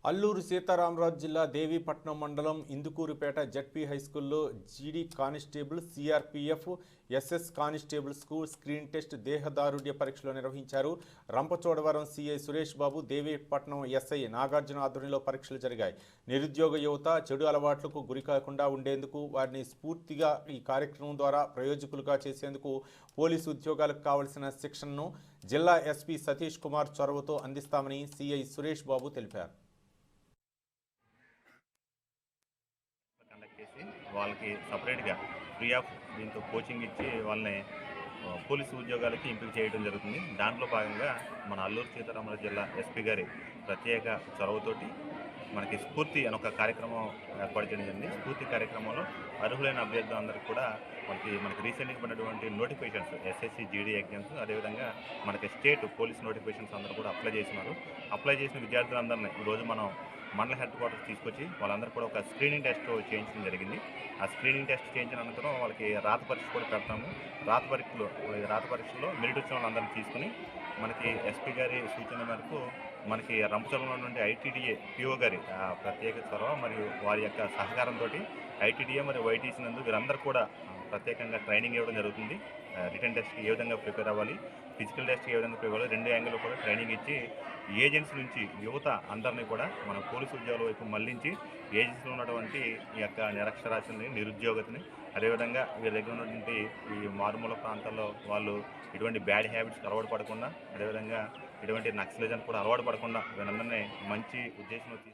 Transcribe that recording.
అల్లూరు సీతారామరాజు జిల్లా దేవీపట్నం మండలం ఇందుకూరుపేట జడ్పీ హైస్కూల్లో జీడీ కానిస్టేబుల్, సిఆర్పీఎఫ్, ఎస్ఎస్ కానిస్టేబుల్స్కు స్క్రీన్ టెస్ట్ దేహదారుఢ్య పరీక్షలు నిర్వహించారు. రంపచోడవరం సిఐ సురేష్ బాబు, దేవీపట్నం ఎస్ఐ నాగార్జున ఆధ్వర్యంలో పరీక్షలు జరిగాయి. నిరుద్యోగ యువత చెడు అలవాట్లకు గురికాకుండా ఉండేందుకు, వారిని స్ఫూర్తిగా ఈ కార్యక్రమం ద్వారా ప్రయోజకులుగా చేసేందుకు పోలీసు ఉద్యోగాలకు కావలసిన శిక్షణను జిల్లా ఎస్పీ సతీష్ కుమార్ చొరవతో అందిస్తామని సిఐ సురేష్ బాబు తెలిపారు. వాళ్ళకి సపరేట్గా ఫ్రీ ఆఫ్ దీంతో కోచింగ్ ఇచ్చి వాళ్ళని పోలీసు ఉద్యోగాలకి ఎంపిక చేయడం జరుగుతుంది. దాంట్లో భాగంగా మన అల్లూరు సీతారామరాజు జిల్లా ఎస్పీ గారి ప్రత్యేక చొరవతోటి మనకి స్ఫూర్తి అని ఒక కార్యక్రమం ఏర్పాటు చేయడం జరిగింది. స్ఫూర్తి కార్యక్రమంలో అర్హులైన అభ్యర్థులందరికీ కూడా మనకి రీసెంట్గా పడినటువంటి నోటిఫికేషన్స్, ఎస్ఎస్సి జీడీ ఎగ్జామ్స్, అదేవిధంగా మనకి స్టేట్ పోలీస్ నోటిఫికేషన్స్ అందరూ కూడా అప్లై చేసినారు. అప్లై చేసిన విద్యార్థులందరినీ ఈరోజు మనం మండల హెడ్ క్వార్టర్స్ తీసుకొచ్చి వాళ్ళందరూ కూడా ఒక స్క్రీనింగ్ టెస్ట్ చేయించడం జరిగింది. ఆ స్క్రీనింగ్ టెస్ట్ చేయించిన అనంతరం వాళ్ళకి రాత పరీక్ష కూడా పెడతాము. రాత పరీక్షలో మెరిట్ వచ్చిన వాళ్ళందరినీ తీసుకుని మనకి ఎస్పీ గారి సూచన మేరకు మనకి రంపచోడవరంలో నుండి ఐటీడీఏ పిఓ గారి ప్రత్యేక చొరవ మరియు వారి యొక్క సహకారంతో ఐటీడీఏ మరియు వైటీసీ నందు వీరందరూ కూడా ప్రత్యేకంగా ట్రైనింగ్ ఇవ్వడం జరుగుతుంది. రిటర్న్ టెస్ట్కి ఏ విధంగా ప్రిపేర్ అవ్వాలి, ఫిజికల్ టెస్ట్కి ఏ విధంగా ప్రిపేర్ అవ్వాలి, రెండు యాంగిల్లో కూడా ట్రైనింగ్ ఇచ్చి ఏజెన్సీ నుంచి యువత అందరినీ కూడా మన పోలీసు ఉద్యోగాల వైపు మళ్లించి ఏజెన్సీలో ఉన్నటువంటి ఈ యొక్క నిరక్షరాస్యతని, నిరుద్యోగతని, అదేవిధంగా వీరి దగ్గర ఉన్నటువంటి ఈ మారుమూల ప్రాంతాల్లో వాళ్ళు ఇటువంటి బ్యాడ్ హ్యాబిట్స్కి అలవాటు పడకుండా, అదేవిధంగా ఇటువంటి నక్సలిజం కూడా అలవాటు పడకుండా వీళ్ళందరినీ మంచి ఉద్దేశంలో